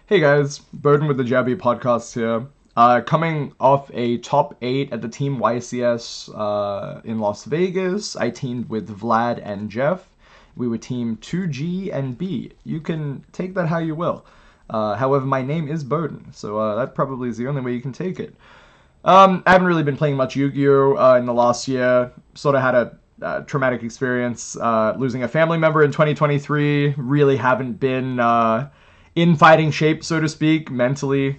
Hey guys, Bohdan with the Jabby podcast here. Coming off a top 8 at the Team YCS in Las Vegas, I teamed with Vlad and Jeff. We were Team 2G and B. You can take that how you will. However, my name is Bohdan, so that probably is the only way you can take it. I haven't really been playing much Yu-Gi-Oh! In the last year. Sort of had a traumatic experience losing a family member in 2023. Really haven't been in fighting shape, so to speak, mentally.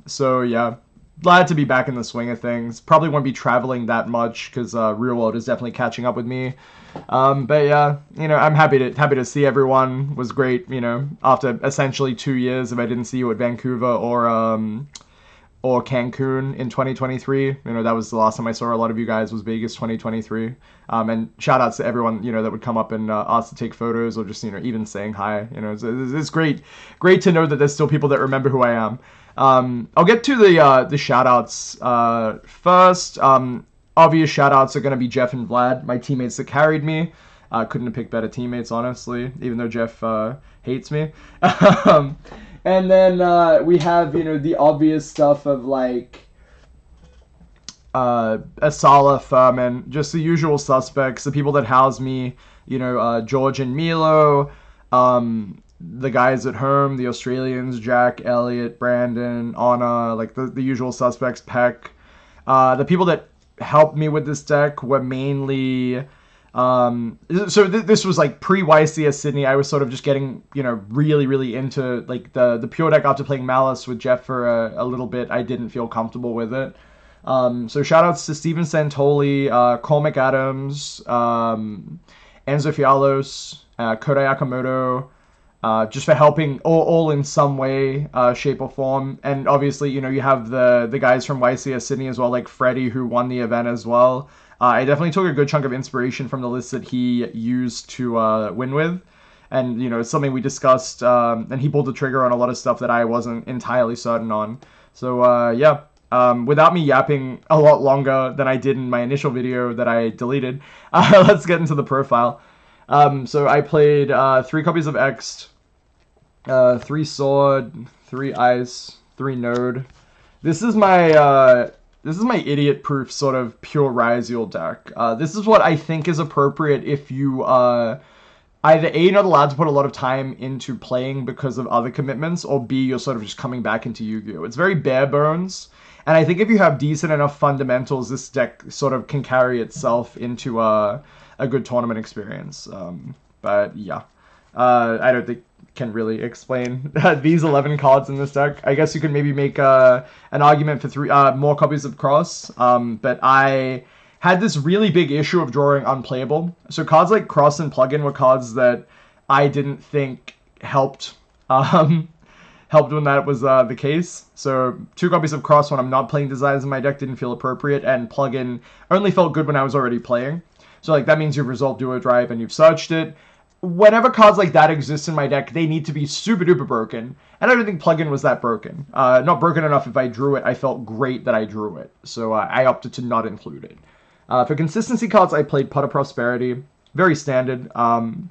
So yeah, glad to be back in the swing of things. Probably won't be traveling that much because real world is definitely catching up with me. But yeah, I'm happy to see everyone. Was great, after essentially 2 years if I didn't see you at Vancouver or Cancun in 2023. That was the last time I saw a lot of you guys was Vegas 2023. And shout outs to everyone, that would come up and ask to take photos or just, even saying hi. It's great to know that there's still people that remember who I am. I'll get to the shout outs first. Obvious shout outs are going to be Jeff and Vlad, my teammates that carried me. Couldn't have picked better teammates, honestly, even though Jeff hates me. And then we have, the obvious stuff of like Asala, Furman, just the usual suspects, the people that house me, George and Milo, the guys at home, the Australians, Jack, Elliot, Brandon, Anna, like the usual suspects, Peck. The people that helped me with this deck were mainly... this was like pre-YCS Sydney. I was sort of just getting, really into like the pure deck after playing Malice with Jeff for a little bit. I didn't feel comfortable with it. So shout outs to Steven Santoli, Cormac Adams, Enzo Fialos, Kodai Akamoto, just for helping all in some way, shape or form. And obviously, you have the guys from YCS Sydney as well, like Freddie, who won the event as well. I definitely took a good chunk of inspiration from the list that he used to win with. And, it's something we discussed, and he pulled the trigger on a lot of stuff that I wasn't entirely certain on. So, yeah, without me yapping a lot longer than I did in my initial video that I deleted, let's get into the profile. So I played 3 copies of Ext, 3 Sword, 3 Ice, 3 Node. This is my idiot-proof sort of pure Ryzeal deck. This is what I think is appropriate if you either A, you're not allowed to put a lot of time into playing because of other commitments, or B, you're sort of just coming back into Yu-Gi-Oh! It's very bare bones, and I think if you have decent enough fundamentals, this deck sort of can carry itself into a good tournament experience. But yeah, I don't think can really explain these 11 cards in this deck. I guess you could maybe make an argument for 3 more copies of Cross, but I had this really big issue of drawing unplayable. So cards like Cross and Plugin were cards that I didn't think helped helped when that was the case. So 2 copies of Cross when I'm not playing Desires in my deck didn't feel appropriate, and Plugin only felt good when I was already playing. So like that means you've resolved Duo Drive and you've searched it. Whenever cards like that exist in my deck, they need to be super duper broken. And I don't think Plugin was that broken. Not broken enough if I drew it. I felt great that I drew it. So I opted to not include it. For consistency cards, I played Pot of Prosperity. Very standard. And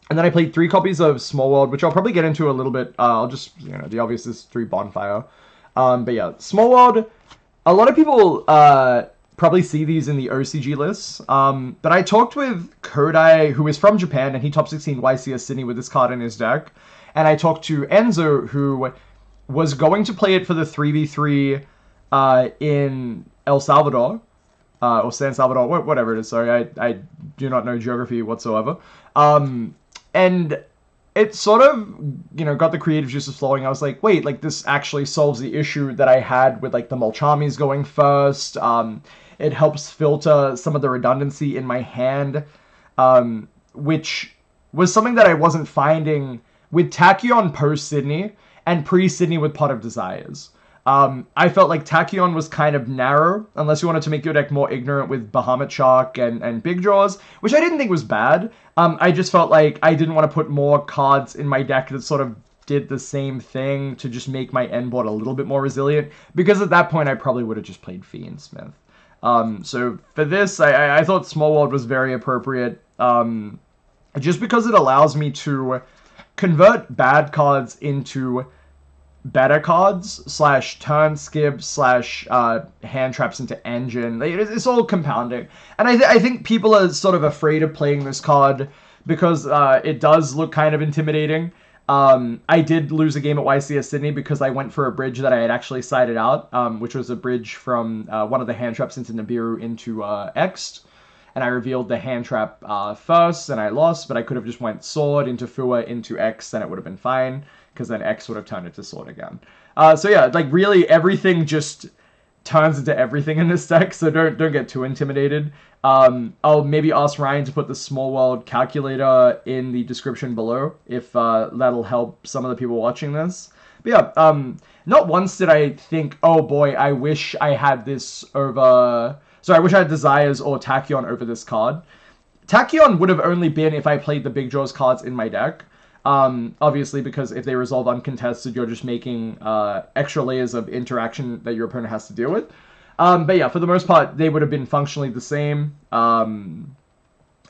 then I played 3 copies of Small World, which I'll probably get into a little bit. I'll just, the obvious is 3 Bonfire. But yeah, Small World, a lot of people probably see these in the OCG lists. But I talked with Kodai, who is from Japan, and he top 16 YCS Sydney with this card in his deck. And I talked to Enzo, who was going to play it for the 3v3 in El Salvador, or San Salvador, whatever it is. Sorry, I do not know geography whatsoever. And it sort of, got the creative juices flowing. I was like, wait, like this actually solves the issue that I had with like the Mulchamis going first. It helps filter some of the redundancy in my hand, which was something that I wasn't finding with Tachyon post-Sydney and pre-Sydney with Pot of Desires. I felt like Tachyon was kind of narrow, unless you wanted to make your deck more ignorant with Bahamut Shark and Big Jaws, which I didn't think was bad. I just felt like I didn't want to put more cards in my deck that sort of did the same thing to just make my end board a little bit more resilient, because at that point I probably would have just played Fiendsmith. So for this, I thought Small World was very appropriate, just because it allows me to convert bad cards into better cards / turn skip / hand traps into engine. It's all compounding, and I think people are sort of afraid of playing this card because it does look kind of intimidating. I did lose a game at YCS Sydney because I went for a bridge that I had actually sided out, which was a bridge from one of the hand traps into Nibiru into X. And I revealed the hand trap first, and I lost, but I could have just went sword into Fua into X, and it would have been fine, because then X would have turned into sword again. So yeah, like really everything just turns into everything in this deck, so don't get too intimidated. I'll maybe ask Ryan to put the Small World calculator in the description below, if that'll help some of the people watching this. But yeah, not once did I think, oh boy, I wish I had this over... Sorry, I wish I had Desires or Tachyon over this card. Tachyon would have only been if I played the Big Jaws cards in my deck. Obviously, because if they resolve uncontested, you're just making extra layers of interaction that your opponent has to deal with. But yeah, for the most part, they would have been functionally the same.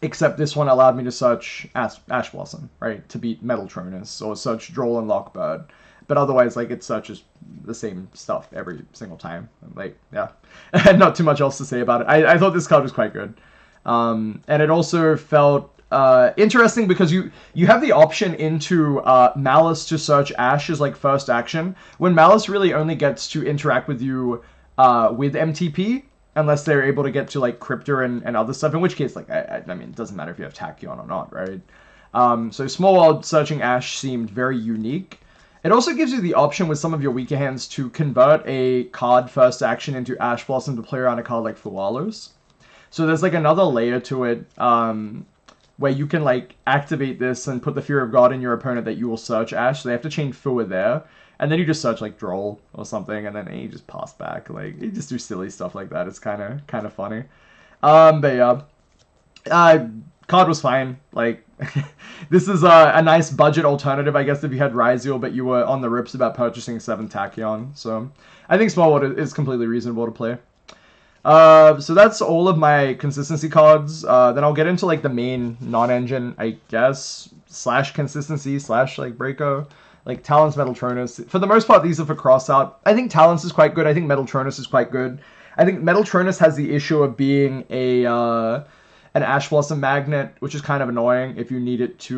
Except this one allowed me to search Ash Blossom, right? To beat Metaltronus, or search Droll and Lockbird. But otherwise, like, it searches the same stuff every single time. Like, yeah. Not too much else to say about it. I thought this card was quite good. And it also felt interesting because you have the option into Malice to search Ash as, like, first action, when Malice really only gets to interact with you with MTP, unless they're able to get to, like, Cryptor and other stuff, in which case, like, I mean, it doesn't matter if you have Tachyon or not, right? So Small World searching Ash seemed very unique. It also gives you the option with some of your weaker hands to convert a card first action into Ash Blossom to play around a card like Fualos. So there's like another layer to it where you can like activate this and put the Fear of God in your opponent that you will search Ash. So they have to chain Fua there. And then you just search like Droll or something, and then you just pass back. Like, you just do silly stuff like that. It's kind of funny. But yeah. Card was fine. Like, this is a nice budget alternative, I guess, if you had Ryzeal, but you were on the rips about purchasing 7 Tachyon. So I think Small World is completely reasonable to play. So that's all of my consistency cards. Then I'll get into, like, the main non-engine, I guess, / consistency / like, Breako. Like, Talon's Metaltronus. For the most part, these are for cross-out. I think Talon's is quite good. I think Metaltronus is quite good. I think Metaltronus has the issue of being an Ash Blossom magnet, which is kind of annoying if you need it to,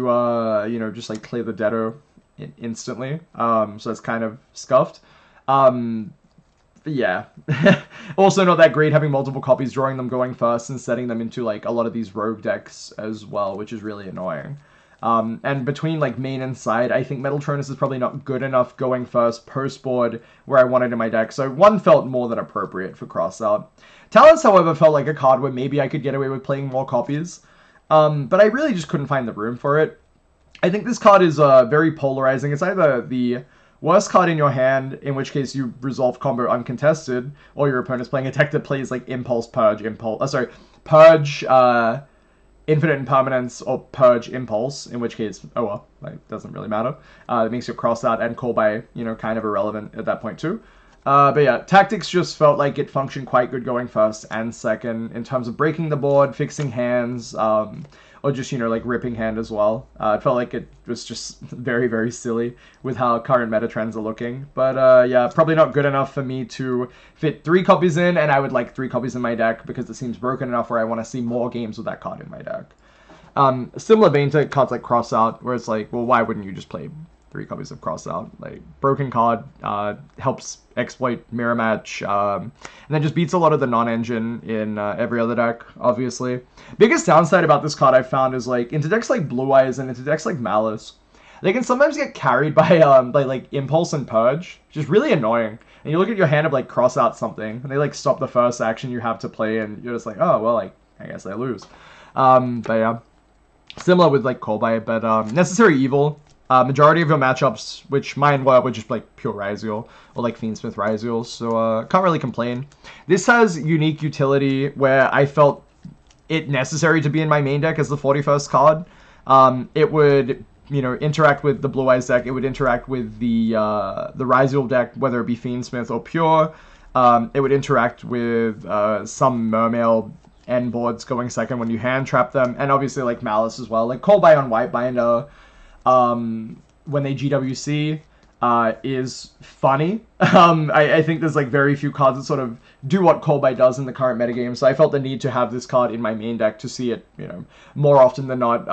you know, just like clear the Deado instantly. So that's kind of scuffed. But yeah. Also not that great having multiple copies, drawing them going first and setting them into like a lot of these rogue decks as well, which is really annoying. And between like main and side, I think Metaltronus is probably not good enough going first post board where I wanted in my deck. So one felt more than appropriate for cross out. Talons, however, felt like a card where maybe I could get away with playing more copies. But I really just couldn't find the room for it. I think this card is very polarizing. It's either the worst card in your hand, in which case you resolve combo uncontested, or your opponent's playing a deck that plays like Impulse, Purge, Purge, Infinite Impermanence, or Purge Impulse, in which case, oh well, like, doesn't really matter. It makes you cross out and call by, you know, kind of irrelevant at that point too. But yeah, Tactics just felt like it functioned quite good going first and second in terms of breaking the board, fixing hands, or just, you know, like ripping hand as well. It felt like it was just very, very silly with how current meta trends are looking. But yeah, probably not good enough for me to fit 3 copies in, and I would like 3 copies in my deck because it seems broken enough where I want to see more games with that card in my deck. Similar vein to cards like Crossout, where it's like, well, why wouldn't you just play 3 copies of Crossout? Like, broken card, helps exploit mirror match, and then just beats a lot of the non-engine in every other deck, obviously. Biggest downside about this card I've found is, like, into decks like Blue Eyes and into decks like Malice, they can sometimes get carried by like Impulse and Purge, which is really annoying. And you look at your hand of, like, cross out something, and they, like, stop the first action you have to play, and you're just like, oh, well, like, I guess I lose. But yeah. Similar with, like, Kolbai, but Necessary Evil. Majority of your matchups, which mine were just like pure Ryzeal or like Fiendsmith Ryzeal, so can't really complain. This has unique utility where I felt it necessary to be in my main deck as the 41st card. It would, you know, interact with the Blue Eyes deck. It would interact with the Ryzeal deck, whether it be Fiendsmith or pure. It would interact with some Mermail end boards going second when you hand trap them, and obviously like Malice as well, like Kolbai on White Binder. When they GWC, is funny. I think there's like very few cards that sort of do what Kolbai does in the current metagame, so I felt the need to have this card in my main deck to see it, more often than not,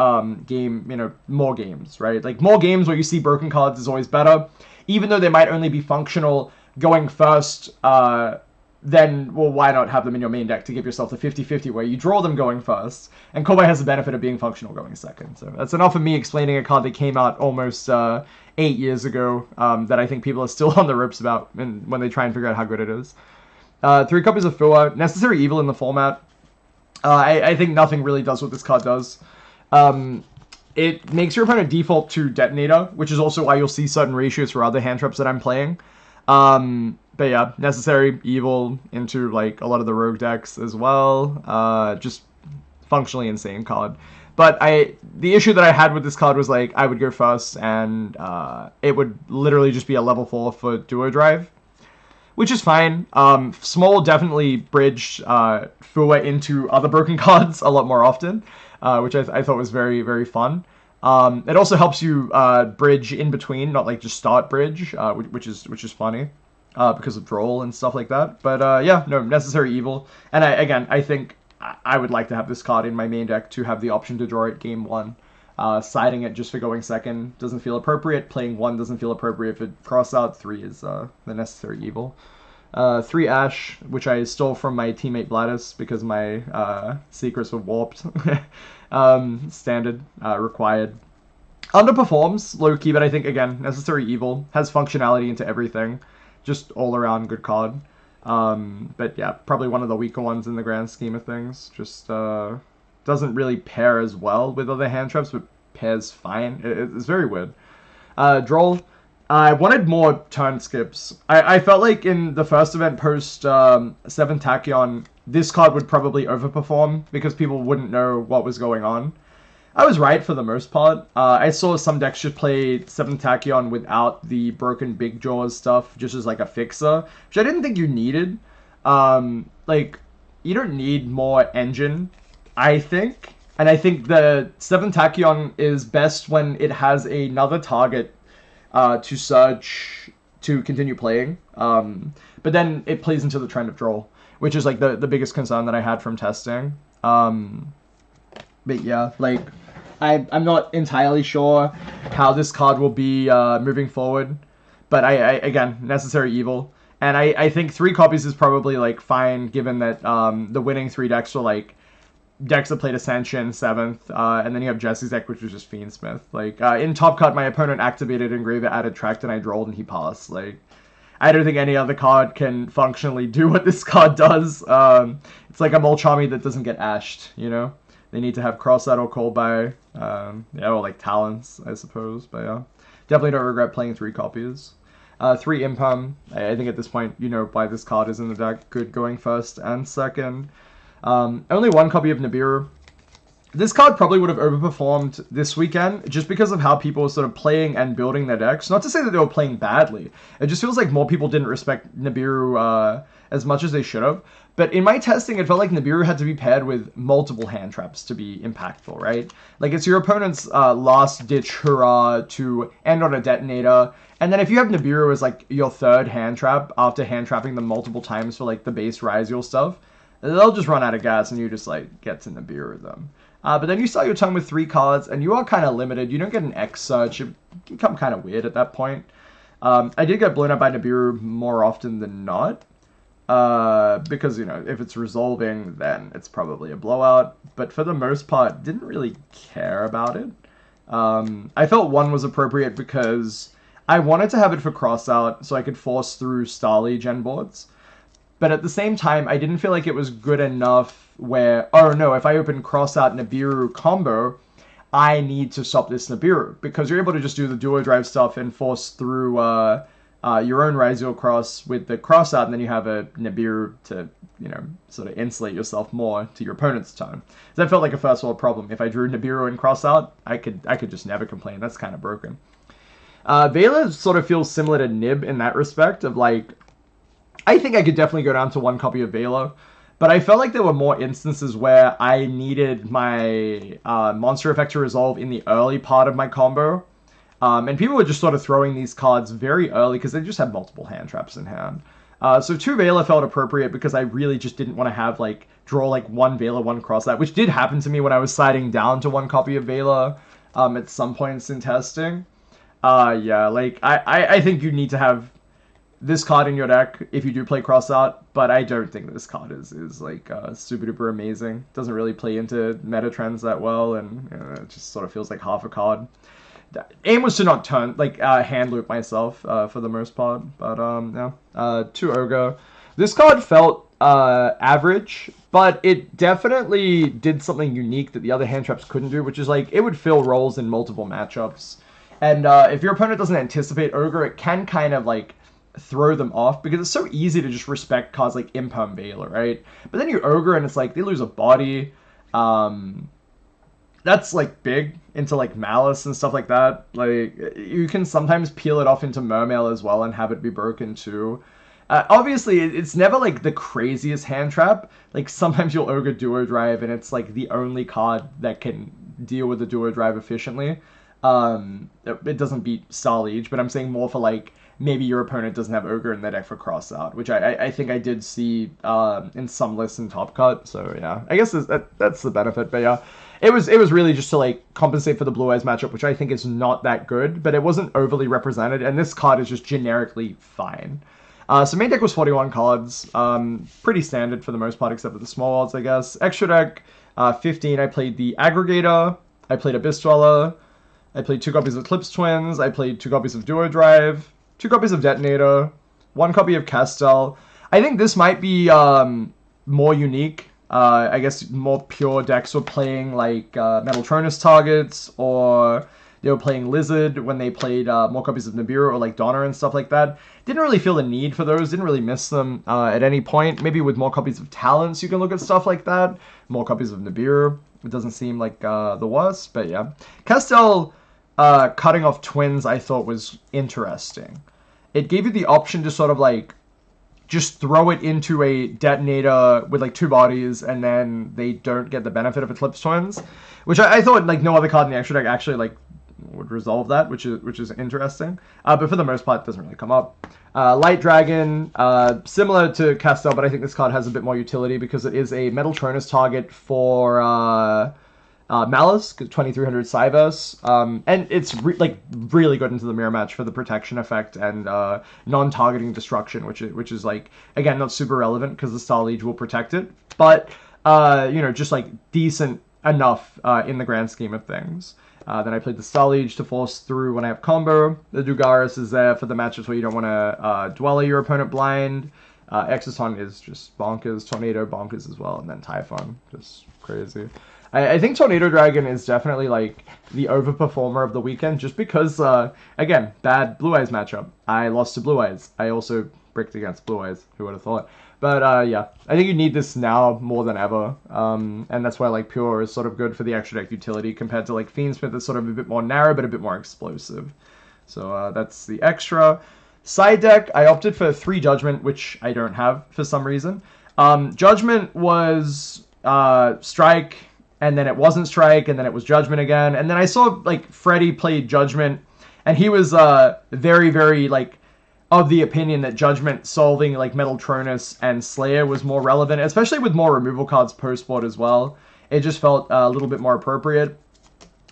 more games, right? Like, more games where you see broken cards is always better, even though they might only be functional going first, then, well, why not have them in your main deck to give yourself the 50-50 where you draw them going first, and Kolbai has the benefit of being functional going second. So that's enough of me explaining a card that came out almost 8 years ago, that I think people are still on the ropes about and when they try and figure out how good it is. 3 copies of Fua, Necessary Evil in the format. I think nothing really does what this card does. It makes your opponent default to Detonator, which is also why you'll see certain ratios for other hand traps that I'm playing. But yeah, Necessary Evil into like a lot of the rogue decks as well. Just functionally insane card. But the issue that I had with this card was like I would go first and it would literally just be a level 4 for Duo Drive, which is fine. Small definitely bridged Fua into other broken cards a lot more often, which I thought was very, very fun. It also helps you bridge in between, not like just start bridge, which is funny. Because of Droll and stuff like that. But yeah, no, Necessary Evil. And I think I would like to have this card in my main deck to have the option to draw it game 1. Siding it just for going second doesn't feel appropriate. Playing 1 doesn't feel appropriate. If it cross out, 3 is the Necessary Evil. 3 Ash, which I stole from my teammate Bladis because my secrets were warped. Standard, required. Underperforms, low-key, but I think, again, Necessary Evil has functionality into everything. Just all-around good card. But yeah, probably one of the weaker ones in the grand scheme of things. Just doesn't really pair as well with other hand traps, but pairs fine. It's very weird. Droll. I wanted more turn skips. I felt like in the first event post 7 Tachyon, this card would probably overperform because people wouldn't know what was going on. I was right for the most part. I saw some decks just play 7 Tachyon without the broken Big Jaws stuff, just as like a fixer, which I didn't think you needed. Like, you don't need more engine, I think. And I think the 7 Tachyon is best when it has another target to search to continue playing. But then it plays into the trend of Droll, which is like the biggest concern that I had from testing. But yeah, like, I'm not entirely sure how this card will be moving forward. But again, Necessary Evil. And I think 3 copies is probably like fine, given that the winning 3 decks were like decks that played Ascension 7th, and then you have Jesse's deck, which was just Fiendsmith. Like, in Top Cut, my opponent activated Engraver, added Tract, and I drolled, and he passed. Like, I don't think any other card can functionally do what this card does. It's like a Molchami that doesn't get ashed, you know? They need to have Crossout or Kolbai, yeah, or like Talents, I suppose. But yeah, definitely don't regret playing 3 copies. 3 Impam. I think at this point, you know why this card is in the deck. Good going first and second. Only 1 copy of Nibiru. This card probably would have overperformed this weekend just because of how people were sort of playing and building their decks. Not to say that they were playing badly. It just feels like more people didn't respect Nibiru as much as they should have. But in my testing, it felt like Nibiru had to be paired with multiple hand traps to be impactful, right? Like, it's your opponent's last-ditch hurrah to end on a detonator. And then if you have Nibiru as, like, your 3rd hand trap after hand trapping them multiple times for, like, the base Ryzeal stuff, they'll just run out of gas and you just, like, get to Nibiru them. But then you start your turn with 3 cards, and you are kind of limited. You don't get an X search. It can become kind of weird at that point. I did get blown up by Nibiru more often than not. Because, you know, if it's resolving, then it's probably a blowout. But for the most part, didn't really care about it. I felt 1 was appropriate because I wanted to have it for crossout so I could force through Starly gen boards. But at the same time, I didn't feel like it was good enough where, oh no, if I open crossout Nibiru combo, I need to stop this Nibiru. Because you're able to just do the duo drive stuff and force through your own Ryzeal cross with the crossout, and then you have a Nibiru to, you know, sort of insulate yourself more to your opponent's turn. So that felt like a first world problem. If I drew Nibiru and crossout, I could just never complain. That's kind of broken. Vela sort of feels similar to Nib in that respect of like, I think I could definitely go down to 1 copy of Vela, but I felt like there were more instances where I needed my monster effect to resolve in the early part of my combo, And people were just sort of throwing these cards very early because they just had multiple hand traps in hand. So 2 Veiler felt appropriate because I really just didn't want to have like draw like 1 Veiler, 1 cross that, which did happen to me when I was siding down to 1 copy of Veiler at some points in testing. Yeah, like I think you need to have this card in your deck if you do play cross out, but I don't think this card is like super duper amazing. Doesn't really play into meta trends that well, and it just sort of feels like half a card. Aim was to not turn like hand loop myself for the most part, but yeah. 2 Ogre. This card felt average, but it definitely did something unique that the other hand traps couldn't do, which is like it would fill roles in multiple matchups. And if your opponent doesn't anticipate Ogre, it can kind of like throw them off because it's so easy to just respect cards like Imperm Veiler, right? But then you Ogre and it's like they lose a body. That's like big into like Malice and stuff like that. Like you can sometimes peel it off into Mermail as well and have it be broken too. Obviously, it's never like the craziest hand trap. Like sometimes you'll Ogre Duo Drive and it's like the only card that can deal with the Duo Drive efficiently. It doesn't beat Starliege, but I'm saying more for like maybe your opponent doesn't have Ogre in their deck for cross out, which I think I did see in some lists in Top Cut. So yeah, I guess that's the benefit. But yeah, it was really just to like compensate for the Blue Eyes matchup, which I think is not that good, but it wasn't overly represented, and this card is just generically fine. So main deck was 41 cards, pretty standard for the most part, except for the small odds, I guess. Extra deck, 15. I played the Aggregator. I played Abyss Dweller. I played 2 copies of Eclipse Twins. I played 2 copies of Duo Drive. 2 copies of Detonator, 1 copy of Castel. I think this might be more unique. I guess more pure decks were playing like Metal Tronus targets, or they were playing Lizard when they played more copies of Nibiru or like Donner and stuff like that. Didn't really feel the need for those, didn't really miss them at any point. Maybe with more copies of Talents you can look at stuff like that. More copies of Nibiru. It doesn't seem like the worst, but yeah. Castel cutting off Twins I thought was interesting. It gave you the option to sort of like just throw it into a Detonator with like 2 bodies and then they don't get the benefit of Eclipse Twins, which I thought like no other card in the extra deck actually like would resolve that, which is interesting. But for the most part, it doesn't really come up. Light Dragon, similar to Castel, but I think this card has a bit more utility because it is a Metal Tronus target for Malice, 2300 Cyverse, and it's really good into the mirror match for the protection effect and non-targeting destruction, which is like again not super relevant because the Starliege will protect it, but just like decent enough in the grand scheme of things. Then I played the Starliege to force through when I have combo. The Dugaris is there for the matches where you don't want to Dweller your opponent blind. Exoton is just bonkers. Tornado bonkers as well, and then Typhon, just crazy. I think Tornado Dragon is definitely like the overperformer of the weekend just because, again, bad Blue Eyes matchup. I lost to Blue Eyes. I also bricked against Blue Eyes. Who would have thought? But yeah, I think you need this now more than ever. And that's why like Pure is sort of good for the extra deck utility compared to like Fiendsmith is sort of a bit more narrow but a bit more explosive. So that's the extra. Side deck, I opted for 3 Judgment, which I don't have for some reason. Judgment was Strike, and then it wasn't Strike, and then it was Judgment again. And then I saw like Freddy played Judgment, and he was very, very like of the opinion that Judgment solving like Metal Tronus and Slayer was more relevant, especially with more removal cards post-board as well. It just felt a little bit more appropriate.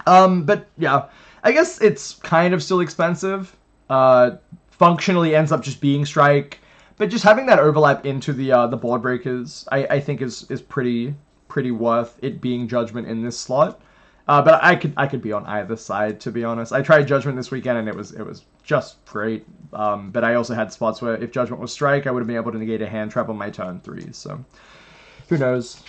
But yeah, I guess it's kind of still expensive. Functionally ends up just being Strike, but just having that overlap into the board breakers, I think is pretty worth it being Judgment in this slot. But I could be on either side, to be honest. I tried Judgment this weekend and it was just great. But I also had spots where if Judgment was Strike, I would have been able to negate a hand trap on my turn 3. So who knows?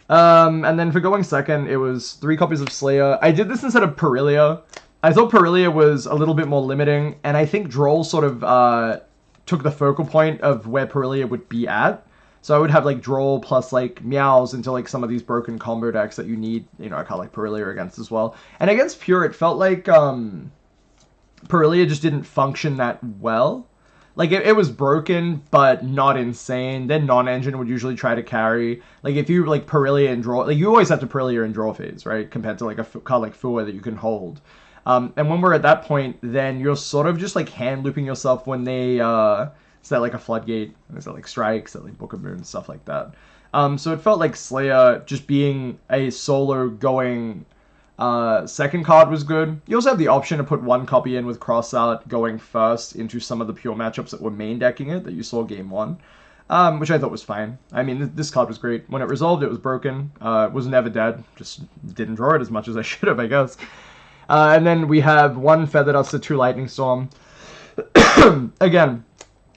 And then for going second, it was 3 copies of Slayer. I did this instead of Perilia. I thought Perilia was a little bit more limiting, and I think Droll sort of took the focal point of where Perilia would be at. So I would have like Droll plus like Meows into like some of these broken combo decks that you need, a card like Perilia against as well. And against Pure, it felt like Perilia just didn't function that well. Like it was broken, but not insane. Then non-engine would usually try to carry. Like if you like Perilia and draw, like you always have to Perilia and draw phase, right? Compared to like a card like Fua that you can hold. And when we're at that point, then you're sort of just like hand looping yourself when they set like a floodgate, set like strikes, set like Book of Moon, stuff like that. So it felt like Slayer just being a solo going second card was good. You also have the option to put one copy in with Crossout going first into some of the pure matchups that were main decking it that you saw game one, which I thought was fine. I mean, this card was great. When it resolved, it was broken. It was never dead. Just didn't draw it as much as I should have, I guess. And then we have one Feather Duster, two Lightning Storm. Again,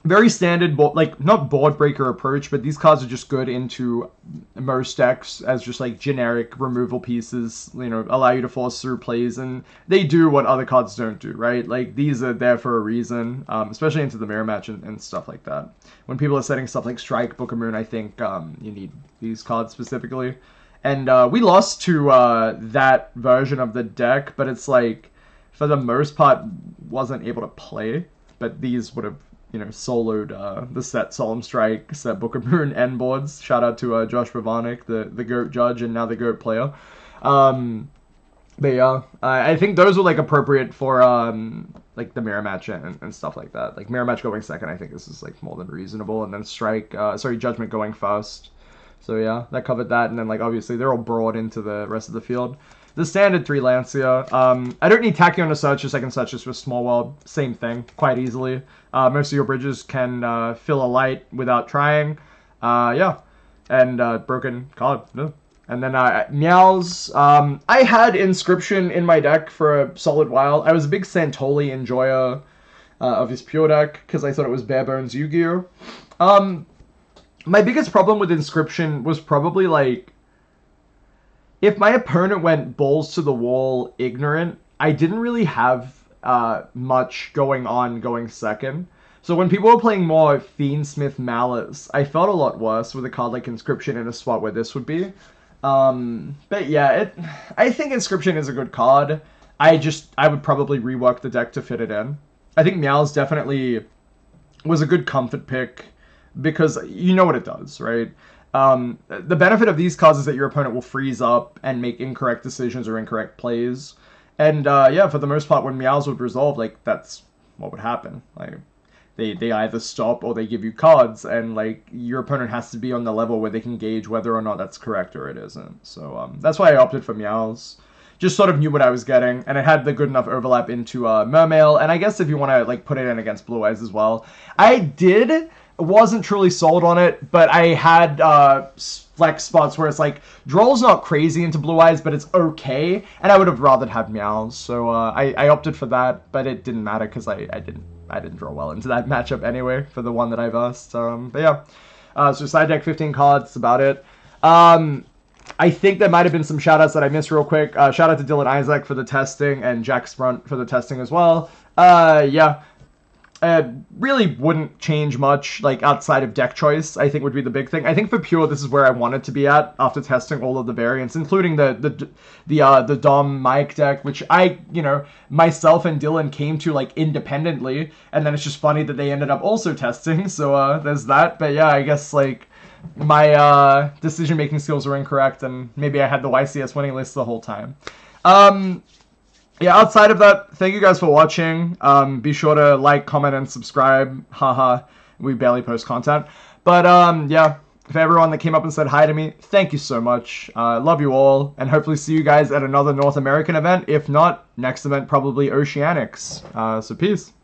very standard, like, not board breaker approach, but these cards are just good into most decks as just like generic removal pieces, you know, allow you to force through plays, and they do what other cards don't do, right? Like, these are there for a reason, especially into the mirror match and stuff like that. When people are setting stuff like Strike, Book of Moon, I think you need these cards specifically. And we lost to that version of the deck, but it's like, for the most part, wasn't able to play, but these would have, you know, soloed the set Solemn Strike, set Book of Moon end boards. Shout out to Josh Bavanik, the GOAT judge and now the GOAT player. But yeah, I think those were like appropriate for like the mirror match and stuff like that. Like mirror match going second, I think this is like more than reasonable, and then Judgment going first. So yeah, that covered that, and then like obviously they're all broad into the rest of the field. The standard 3 Lancia. I don't need Tachyon to search this. I can search this with Small World. Same thing, quite easily. Most of your bridges can fill a light without trying. Yeah. And broken card. No. And then Meows. I had Inscription in my deck for a solid while. I was a big Santoli enjoyer of his pure deck because I thought it was bare bones Yu-Gi-Oh! My biggest problem with Inscription was probably like, if my opponent went balls to the wall ignorant, I didn't really have much going on going second. So when people were playing more Fiendsmith Malice, I felt a lot worse with a card like Inscription in a spot where this would be. But yeah, I think Inscription is a good card. I would probably rework the deck to fit it in. I think Meows definitely was a good comfort pick because you know what it does, right? The benefit of these cards is that your opponent will freeze up and make incorrect decisions or incorrect plays. And yeah, for the most part, when Meows would resolve, like, that's what would happen. Like, they either stop or they give you cards, and like your opponent has to be on the level where they can gauge whether or not that's correct or it isn't. So that's why I opted for Meows. Just sort of knew what I was getting, and it had the good enough overlap into Mermail, and I guess if you want to like put it in against Blue Eyes as well. I wasn't truly sold on it, but I had flex spots where it's like, Droll's not crazy into Blue Eyes, but it's okay, and I would have rather had Meows, so I opted for that, but it didn't matter because I didn't draw well into that matchup anyway for the one that I versed. But yeah, so side deck 15 cards, that's about it. I think there might have been some shoutouts that I missed real quick. Shout out to Dylan Isaac for the testing and Jack Sprunt for the testing as well. Yeah. Really wouldn't change much, like, outside of deck choice, I think would be the big thing. I think for Pure, this is where I wanted to be at after testing all of the variants, including the Dom Mike deck, which I, you know, myself and Dylan came to, like, independently, and then it's just funny that they ended up also testing, so, there's that. But yeah, I guess, like, my, decision-making skills were incorrect, and maybe I had the YCS winning list the whole time. Yeah, outside of that, thank you guys for watching. Be sure to like, comment, and subscribe. Haha, we barely post content. But, yeah, for everyone that came up and said hi to me, thank you so much. Love you all, and hopefully see you guys at another North American event. If not, next event probably Oceanics. So peace.